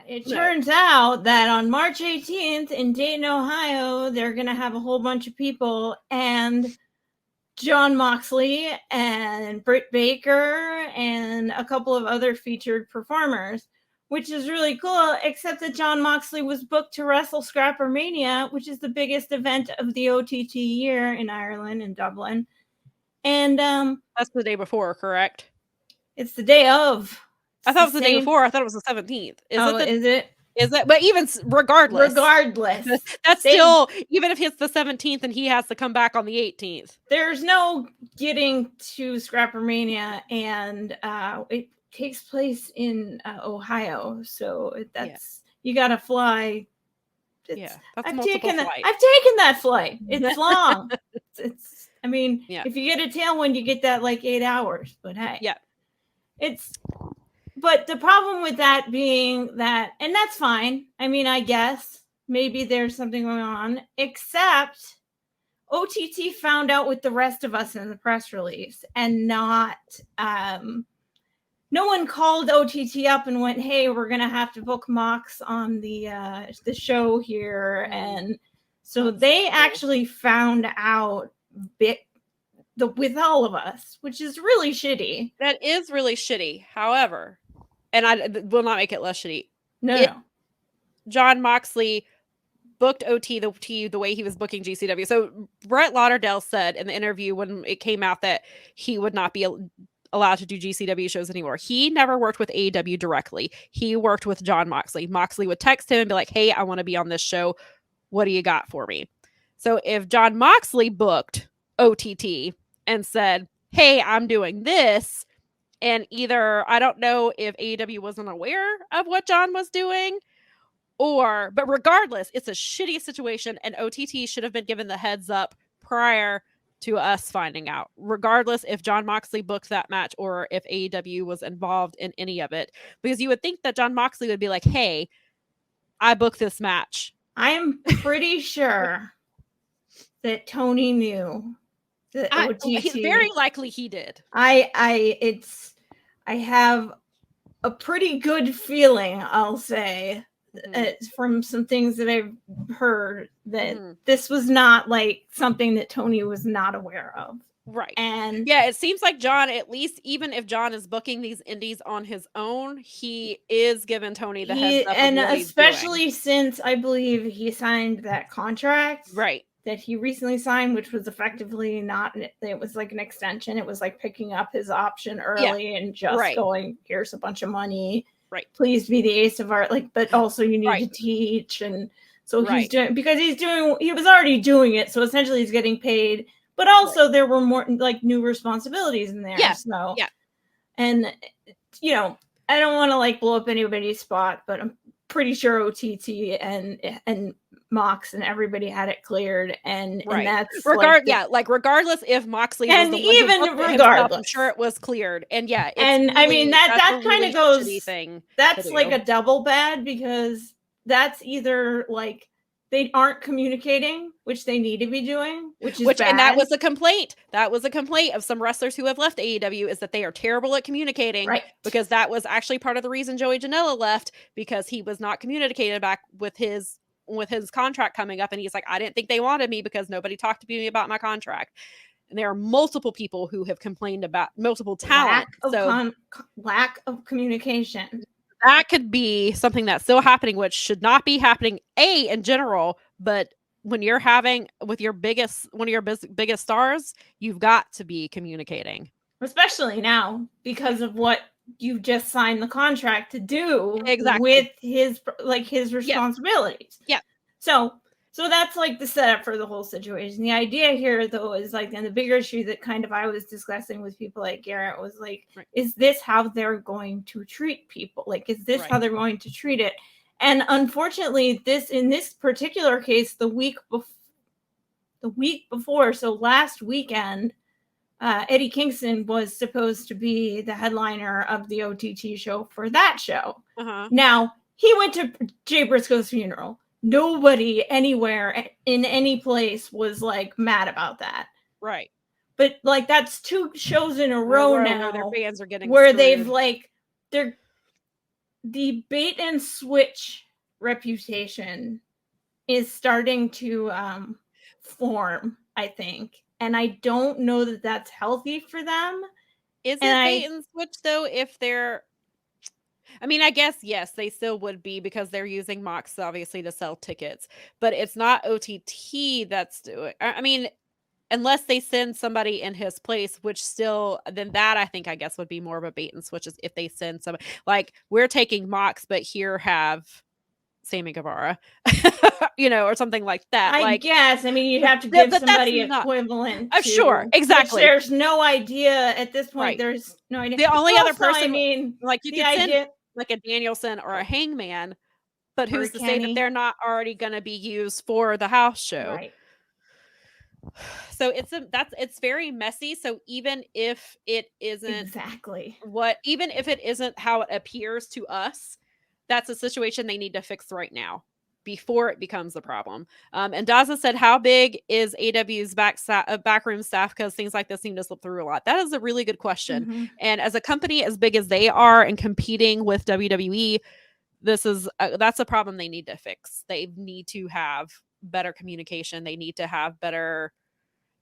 it turns out that on March 18th in Dayton, Ohio, they're going to have a whole bunch of people, and Jon Moxley and Britt Baker and a couple of other featured performers, which is really cool, except that Jon Moxley was booked to wrestle Scrappermania, which is the biggest event of the OTT year in Ireland, in Dublin. And that's the day before, correct? It's the day of. I thought it was the day before. I thought it was the 17th. Is it? Is it? But even regardless, that's still, even if it's the 17th and he has to come back on the 18th. There's no getting to Scrappermania, and it takes place in Ohio, so that's you got to fly. I've taken that flight. It's long. it's. I mean, if you get a tailwind, you get that like 8 hours. But hey, But the problem with that being that, and that's fine. I mean, I guess maybe there's something going on, except OTT found out with the rest of us in the press release, and not, no one called OTT up and went, hey, we're going to have to book Mox on the show here. And so they actually found out with all of us, which is really shitty. That is really shitty. However, and I will not make it less shitty. No. Jon Moxley booked OT the way he was booking GCW. So Brett Lauderdale said in the interview when it came out that he would not be allowed to do GCW shows anymore. He never worked with AEW directly. He worked with Jon Moxley. Moxley would text him and be like, hey, I want to be on this show. What do you got for me? So if Jon Moxley booked OTT and said, hey, I'm doing this, and either, I don't know if AEW wasn't aware of what Jon was doing, but regardless, it's a shitty situation, and OTT should have been given the heads up prior to us finding out, regardless if Jon Moxley booked that match or if AEW was involved in any of it. Because you would think that Jon Moxley would be like, hey, I booked this match. I'm pretty sure that Tony knew. Very likely he did. I have a pretty good feeling, I'll say, from some things that I've heard, that this was not like something that Tony was not aware of. Right. And it seems like Jon, at least even if Jon is booking these indies on his own, he is giving Tony the heads up. And especially since I believe he signed that contract. Right. That he recently signed, which was effectively not, it was like an extension. It was like picking up his option early and just going, here's a bunch of money. Right. Please be the ace of our, but also you need to teach. And so he's doing, because he was already doing it. So essentially he's getting paid, but also there were more like new responsibilities in there. Yeah. So, and I don't want to like blow up anybody's spot, but I'm pretty sure OTT and Mox and everybody had it cleared, and that's regardless if Moxley and was the even one regardless, I'm sure it was cleared, and I mean that kind of goes. That's like a double bad, because that's either like they aren't communicating, which they need to be doing, which is bad. And that was a complaint. That was a complaint of some wrestlers who have left AEW, is that they are terrible at communicating. Right. Because that was actually part of the reason Joey Janela left, because he was not communicated back with his contract coming up, and he's like, I didn't think they wanted me because nobody talked to me about my contract. And there are multiple people who have complained about multiple talent. Lack of communication. That could be something that's still happening, which should not be happening in general, but when you're having with your one of your biggest stars, you've got to be communicating, especially now because of what you just signed the contract to do with his responsibilities. Yeah. So that's like the setup for the whole situation. The idea here, though, is like, and the bigger issue that kind of I was discussing with people like Garrett was like, is this how they're going to treat people? Like, is this how they're going to treat it? And unfortunately, in this particular case, the week before, so last weekend, Eddie Kingston was supposed to be the headliner of the OTT show for that show. Now, he went to Jay Briscoe's funeral. Nobody anywhere in any place was like mad about that. Right. But like, that's 2 shows in a row now where their fans are getting where screwed. they've like, the bait and switch reputation is starting to form, I think. And I don't know that that's healthy for them. Is And it bait and switch though if they're I mean, I guess yes, they still would be because they're using Mox obviously to sell tickets, but it's not OTT that's doing I mean, unless they send somebody in his place, which still then that I think I guess would be more of a bait and switch is if they send somebody like we're taking Mox, but here have Sammy Guevara, or something like that. I like, guess, I mean, you'd have to give but that's somebody not. equivalent Oh, to, sure, exactly. which there's no idea at this point. Right. There's no idea. The only other Also, person, I mean, like you the could send idea, like a Danielson or a Hangman, but or who's to say that Kenny, they're not already going to be used for the house show? right? So it's very messy. So even if it isn't Exactly. even if it isn't how it appears to us, that's a situation they need to fix right now before it becomes a problem. And Daza said, how big is AW's backroom staff? Because things like this seem to slip through a lot. That is a really good question. Mm-hmm. And as a company as big as they are and competing with WWE, that's a problem they need to fix. They need to have better communication. They need to have better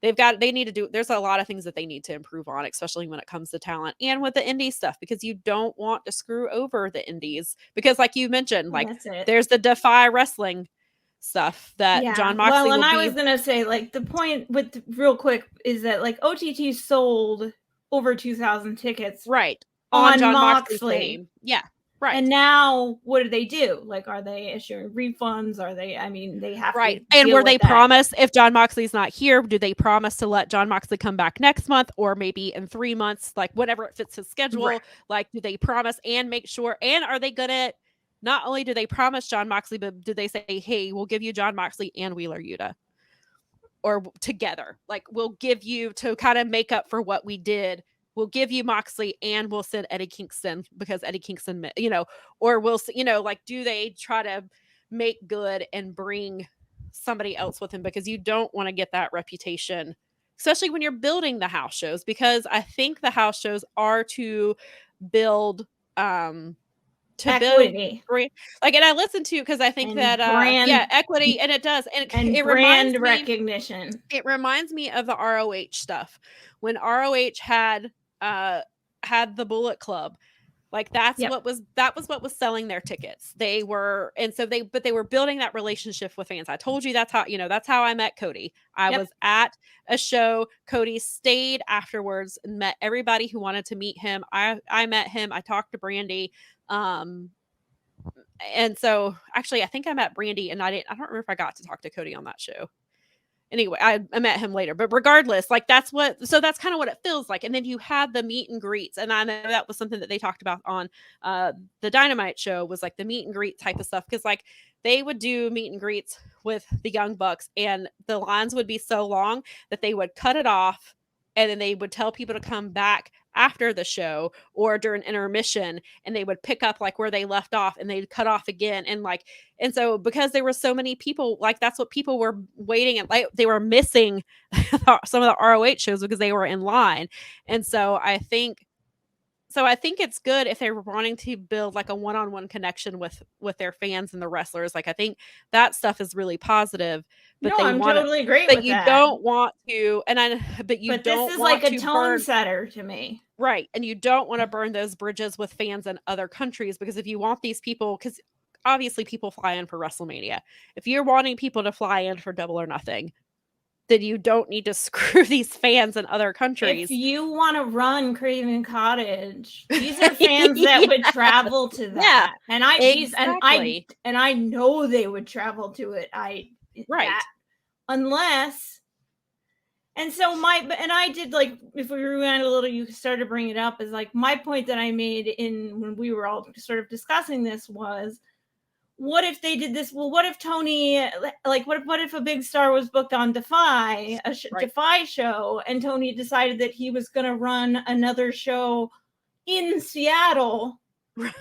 there's a lot of things that they need to improve on, especially when it comes to talent and with the indie stuff, because you don't want to screw over the indies. Because like you mentioned, like there's the Defy Wrestling stuff that Jon Moxley and I was gonna say, like, the point with real quick is that like OTT sold over 2,000 tickets right on Jon Moxley. Yeah. Right. And now what do they do? Like, are they issuing refunds? Are they, I mean, they have right. to. And were they promised if Jon Moxley's not here, do they promise to let Jon Moxley come back next month or maybe in 3 months, like whenever it fits his schedule? Right. Like, do they promise and make sure? And are they good at not only do they promise Jon Moxley, but do they say, hey, we'll give you Jon Moxley and Wheeler Yuta? Or together, like we'll give you to kind of make up for what we did. We'll give you Moxley and we'll send Eddie Kingston because Eddie Kingston, or we'll, like, do they try to make good and bring somebody else with him? Because you don't want to get that reputation, especially when you're building the house shows, because I think the house shows are to build, equity. Like, and I listened to, because I think that brand, equity, and it does, and it brand recognition. It reminds me of the ROH stuff when ROH had the Bullet Club. Like that was what was selling their tickets. They were building that relationship with fans. I told you that's how I met Cody. I was at a show. Cody stayed afterwards and met everybody who wanted to meet him. I met him. I talked to Brandy. And so actually I think I met Brandy and I don't remember if I got to talk to Cody on that show. Anyway, I met him later, but regardless, like that's kind of what it feels like. And then you had the meet and greets. And I know that was something that they talked about on the Dynamite show, was like the meet and greet type of stuff. Cause like they would do meet and greets with the Young Bucks and the lines would be so long that they would cut it off. And then they would tell people to come back after the show or during intermission, and they would pick up like where they left off and they'd cut off again. And so because there were so many people, like that's what people were waiting at, like they were missing some of the ROH shows because they were in line. And so I think it's good if they were wanting to build like a one-on-one connection with their fans and the wrestlers. Like I think that stuff is really positive. But I'm totally great but with you that. Don't want to, but this is like a tone setter to me. Right. And you don't want to burn those bridges with fans in other countries, because if you want these people, because obviously people fly in for WrestleMania. If you're wanting people to fly in for Double or Nothing, then you don't need to screw these fans in other countries. If you want to run Craven Cottage, these are fans that would travel to that. And I know they would travel to it. Unless, and so I did, like, if we rewind a little, you started bringing it up, is like my point that I made when we were all sort of discussing this was, what if they did this? Well, what if Tony, like, what if a big star was booked on Defy, Defy show, and Tony decided that he was going to run another show in Seattle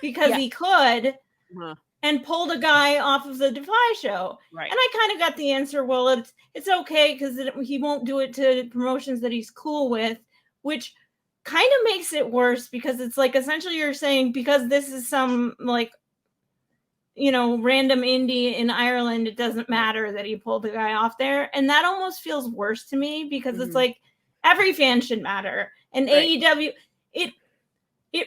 because he could, and pulled a guy off of the Defy show. Right. And I kind of got the answer, well, it's okay because he won't do it to promotions that he's cool with, which kind of makes it worse because it's like essentially you're saying because this is some like random indie in Ireland, it doesn't matter that he pulled the guy off there. And that almost feels worse to me because it's like every fan should matter. And AEW, it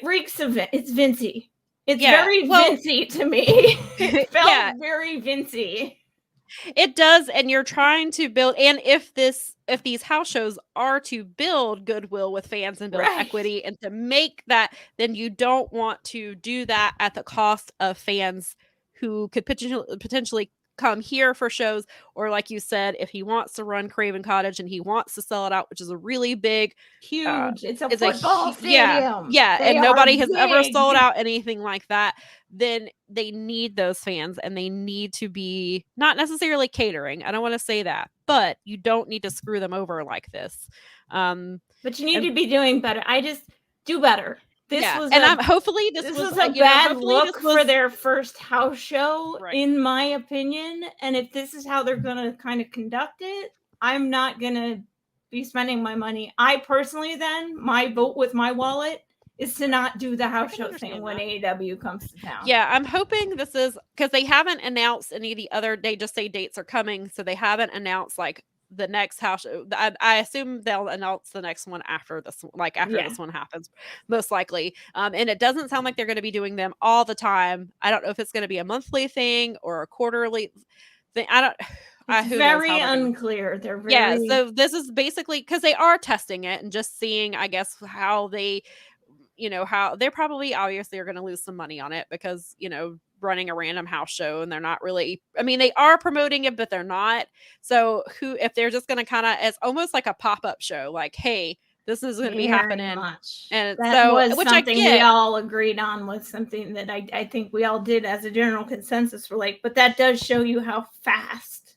reeks of it. It's Vincey. It's very Vincey to me. It felt very Vincey. It does, and you're trying to build, and if these house shows are to build goodwill with fans and build equity and to make that, then you don't want to do that at the cost of fans who could potentially come here for shows, or like you said, if he wants to run Craven Cottage and he wants to sell it out, which is a really big, huge, it's a football stadium. And nobody has ever sold out anything like that. Then they need those fans, and they need to be not necessarily catering. I don't want to say that, but you don't need to screw them over like this. But you need to be doing better. I just do better. Hopefully this was a bad look for their first house show, in my opinion. And if this is how they're going to kind of conduct it, I'm not going to be spending my money. I personally, then, my vote with my wallet is to not do the house show thing when AEW comes to town. Yeah, I'm hoping this is because they haven't announced any of the other. They just say dates are coming, so they haven't announced like the next house show. I assume they'll announce the next one after this, this one happens, most likely. And it doesn't sound like they're going to be doing them all the time. I don't know if it's going to be a monthly thing or a quarterly thing. It's very unclear. They're very... so this is basically because they are testing it and just seeing, I guess, how they, how they're probably obviously are going to lose some money on it because running a random house show, and they're not really, they are promoting it, but they're not. So if they're just going to kind of, it's almost like a pop-up show, like, hey, this is going to be happening. And that was something we all agreed on, was something that I think we all did as a general consensus for but that does show you how fast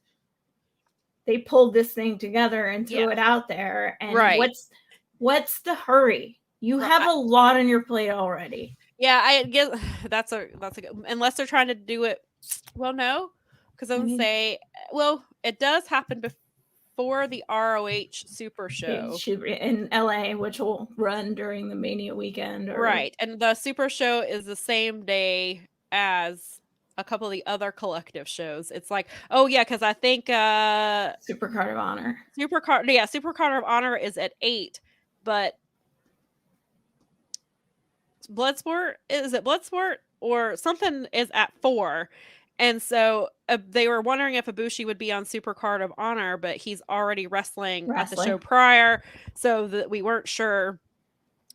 they pulled this thing together and threw it out there. And what's the hurry? You have a lot on your plate already. Yeah, I guess that's a good, unless they're trying to do it. Well, no, because I would say, it does happen before the ROH Super Show in LA, which will run during the Mania weekend. Right, and the Super Show is the same day as a couple of the other collective shows. It's like, because I think Super Card of Honor. Super Card of Honor is at 8, but Bloodsport, is it Bloodsport or something is at 4, and so they were wondering if Ibushi would be on Super Card of Honor, but he's already wrestling at the show prior, so that we weren't sure.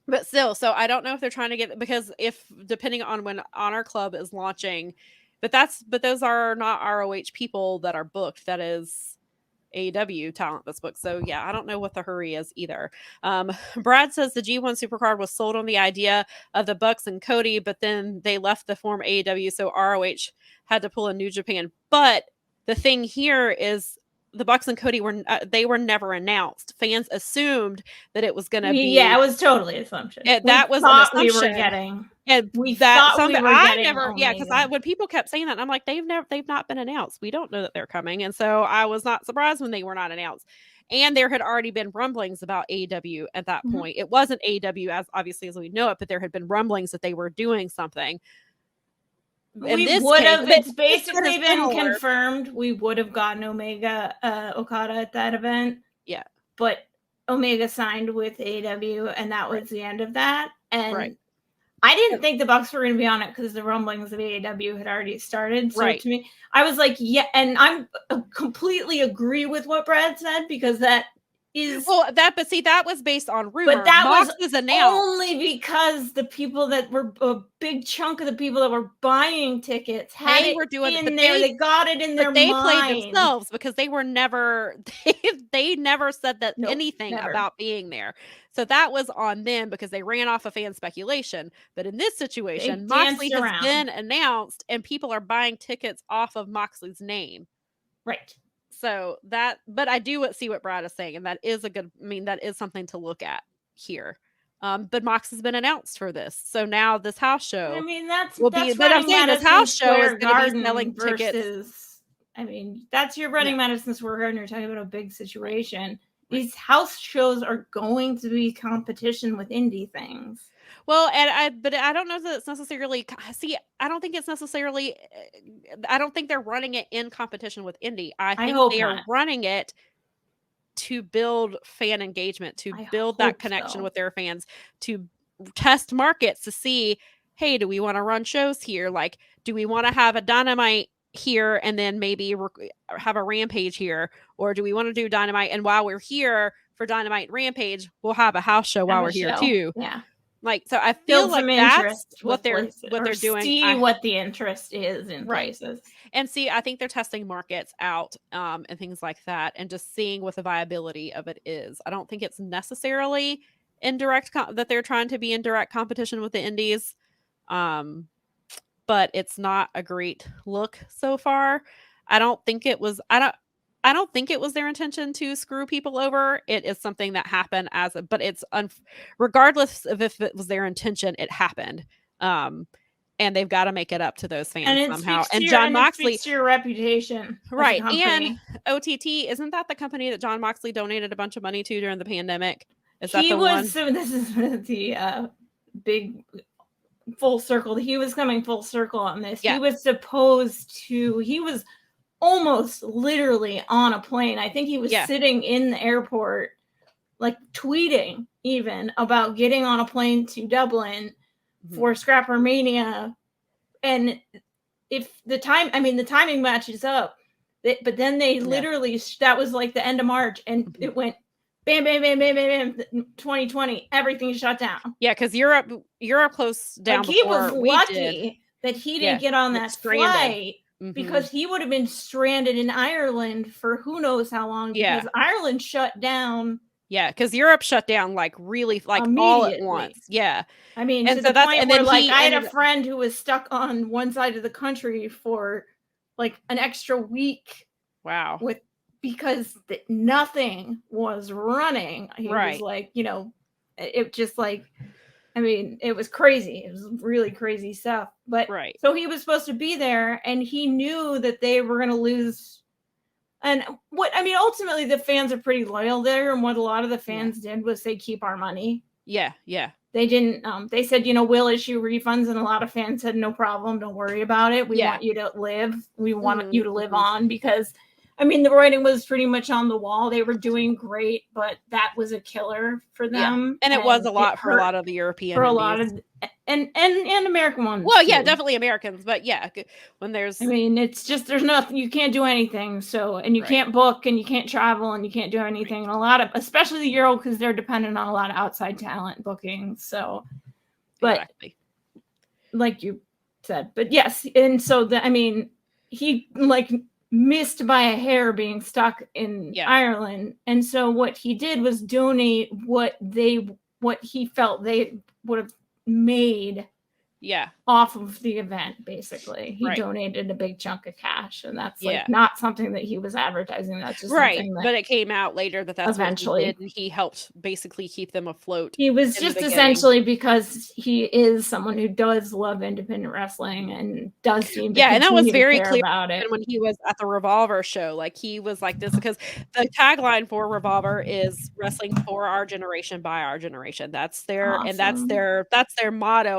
But still, so I don't know if they're trying to get, because if depending on when Honor Club is launching, but those are not ROH people that are booked. That is AEW talent that's booked. So I don't know what the hurry is either. Brad says the G1 Supercard was sold on the idea of the Bucks and Cody, but then they left the form AEW, so ROH had to pull a New Japan. But the thing here is the Bucks and Cody were never announced. Fans assumed that it was going to be. Yeah, it was totally assumption. That was an assumption. We were getting. And we thought we were getting. Because when people kept saying that, I'm like, they've not been announced. We don't know that they're coming, and so I was not surprised when they were not announced. And there had already been rumblings about AEW at that point. It wasn't AEW as obviously as we know it, but there had been rumblings that they were doing something. It's basically been confirmed. We would have gotten Omega Okada at that event. Yeah. But Omega signed with AEW, and that was the end of that. And I didn't think the Bucks were going to be on it because the rumblings of AEW had already started. So to me, I was like, and I'm completely agree with what Brad said, because that is that was based on rumor. But that was announced only because the people that were a big chunk of the people that were buying tickets they got it in their mind. They played themselves because they were never they never said that anything about being there. So that was on them because they ran off of fan speculation. But in this situation, Moxley has been announced and people are buying tickets off of Moxley's name. Right. So but I do see what Brad is saying, and that is that is something to look at here. But Mox has been announced for this, so now this house show. That's this house show is going to be selling tickets. That's your running Madison Square Garden. You're talking about a big situation. These house shows are going to be competition with indie things. Well, but I don't know that it's necessarily. See, I don't think it's necessarily. I don't think they're running it in competition with indie. I think hope they are not. running it to build fan engagement, to build that connection with their fans, to test markets to see, hey, do we want to run shows here? Like, do we want to have a Dynamite here and then maybe have a Rampage here? Or do we want to do Dynamite and while we're here for Dynamite and Rampage, we'll have a house show while we're here too? Yeah. Like, so I feel Build like some that's interest what they're places, doing. See what the interest is in places. And see, I think they're testing markets out and things like that and just seeing what the viability of it is. I don't think it's necessarily indirect that they're trying to be in direct competition with the indies. But it's not a great look so far. I don't think it was their intention to screw people over. It is something that happened but it's regardless of if it was their intention, it happened. And they've got to make it up to those fans somehow. And Jon Moxley, it speaks to your reputation, right? And OTT, isn't that the company that Jon Moxley donated a bunch of money to during the pandemic? Is that the one? So this is the big full circle. He was coming full circle on this. Yeah. He was almost literally on a plane. I think he was sitting in the airport, like tweeting even about getting on a plane to Dublin for Scrappermania. And if the timing matches up, but then they literally, that was like the end of March, and it went bam, bam, bam, bam, bam, bam, 2020, everything shut down. Yeah, because Europe closed down. Like, he was lucky that he didn't get on that flight, because he would have been stranded in Ireland for who knows how long, because Ireland shut down. Yeah, because Europe shut down like really all at once. Yeah. I mean, and to so the point where I had a friend who was stuck on one side of the country for like an extra week. Wow. Because nothing was running. He was like, it just like, I mean, it was crazy. It was really crazy stuff. But so he was supposed to be there, and he knew that they were going to lose. And ultimately the fans are pretty loyal there. And what a lot of the fans did was they keep our money. Yeah. Yeah. They didn't, they said, we'll issue refunds. And a lot of fans said, no problem. Don't worry about it. We want you to live. We want you to live on, because the writing was pretty much on the wall. They were doing great, but that was a killer for them. And it was a lot for a lot of the European, for a lot of, and American ones. Well, yeah, definitely Americans, but yeah, when there's, it's just, there's nothing, you can't do anything. So, and you can't book, and you can't travel, and you can't do anything. And a lot of, especially the Euro, because they're dependent on a lot of outside talent booking. So, but like you said, but yes. And so he missed by a hair being stuck in Ireland. And so what he did was donate what he felt they would have made off of the event. Basically, he donated a big chunk of cash, and that's not something that he was advertising. That's just something that, but it came out later that's eventually what he did, and he helped basically keep them afloat. He was just essentially, because he is someone who does love independent wrestling and does seem to and that was very clear about it. And when he was at the Revolver show, like, he was like this, because the tagline for Revolver is wrestling for our generation by our generation. That's their and that's their motto.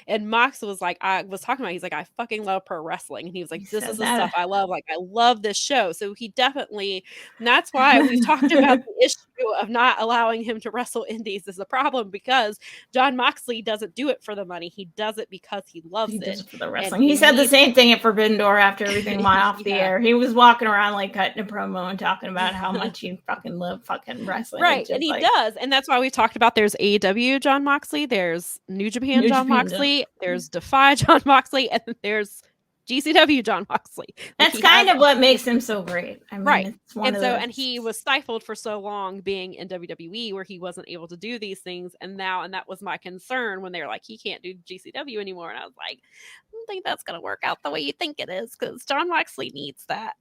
And Mox was like, I was talking about, he's like, I fucking love pro wrestling. And he was like, this is the stuff I love. Like, I love this show. So he definitely, and that's why we've talked about the issue of not allowing him to wrestle indies is a problem, because Jon Moxley doesn't do it for the money. He does it because he loves it. Does it for the wrestling. He said the same thing at Forbidden Door after everything went off the air. He was walking around like cutting a promo and talking about how much he fucking loved fucking wrestling. Right. And he does. And that's why we've talked about, there's AEW Jon Moxley, there's New Japan Jon Moxley, there's Defy Jon Moxley, and there's GCW Jon Moxley. That's kind of what makes him so great. It's one and he was stifled for so long being in WWE, where he wasn't able to do these things. And that was my concern when they were like, he can't do GCW anymore. And I was like, I don't think that's going to work out the way you think it is, because Jon Moxley needs that.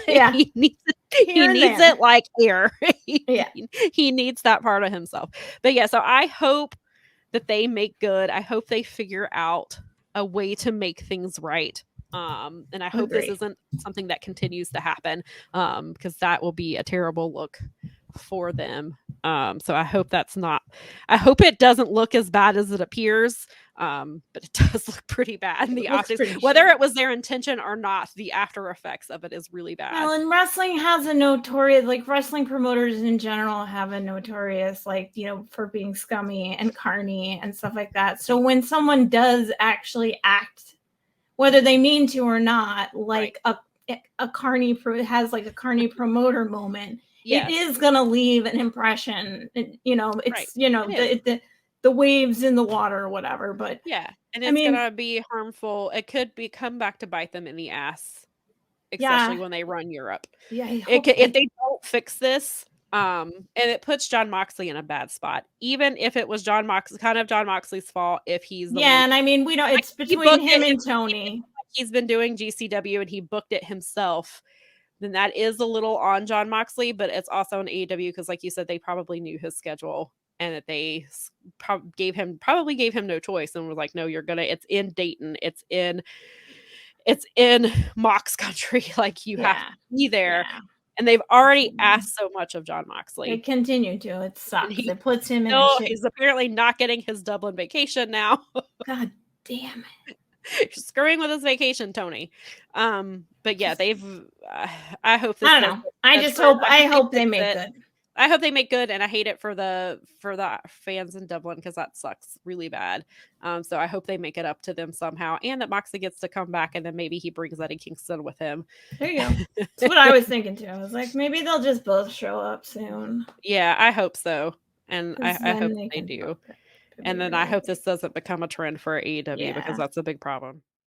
Yeah. he needs it like air. He needs that part of himself. But yeah, so I hope that they make good. I hope they figure out a way to make things right. And I hope this isn't something that continues to happen, because that will be a terrible look for them. So I hope I hope it doesn't look as bad as it appears. But it does look pretty bad in the optics. Whether it was their intention or not, the after effects of it is really bad. Well, and wrestling has a notorious, like wrestling promoters in general have a notorious, like, you know, for being scummy and carny and stuff like that. So when someone does actually act, whether they mean to or not, like a carny has like a carny promoter moment, it is going to leave an impression. You know, it's, you know, the waves in the water or whatever, but and it's gonna be harmful. It could come back to bite them in the ass, especially when they run Europe. If they don't fix this, and it puts Jon Moxley in a bad spot, even if it was Jon Moxley's fault, if he's the one. And I mean, we don't. It's between him and Tony. He's been doing GCW and he booked it himself. Then that is a little on Jon Moxley, but it's also on AEW because, like you said, they probably knew his schedule and that they probably gave him no choice and was like, no, you're gonna. It's in Dayton. It's in Mox country. Like you have to be there. And they've already asked so much of Jon Moxley. They continue to. It sucks. It puts him in. He's apparently not getting his Dublin vacation now. God damn it. You're screwing with his vacation, Tony. But yeah, I hope this. I don't know. I hope they make good. I hope they make good, and I hate it for the fans in Dublin because that sucks really bad. So I hope they make it up to them somehow, and that Moxley gets to come back, and then maybe he brings Eddie Kingston with him. There you go. That's what I was thinking too. I was like, maybe they'll just both show up soon. Yeah, I hope so, and I hope they do. And then I hope this doesn't become a trend for AEW because that's a big problem.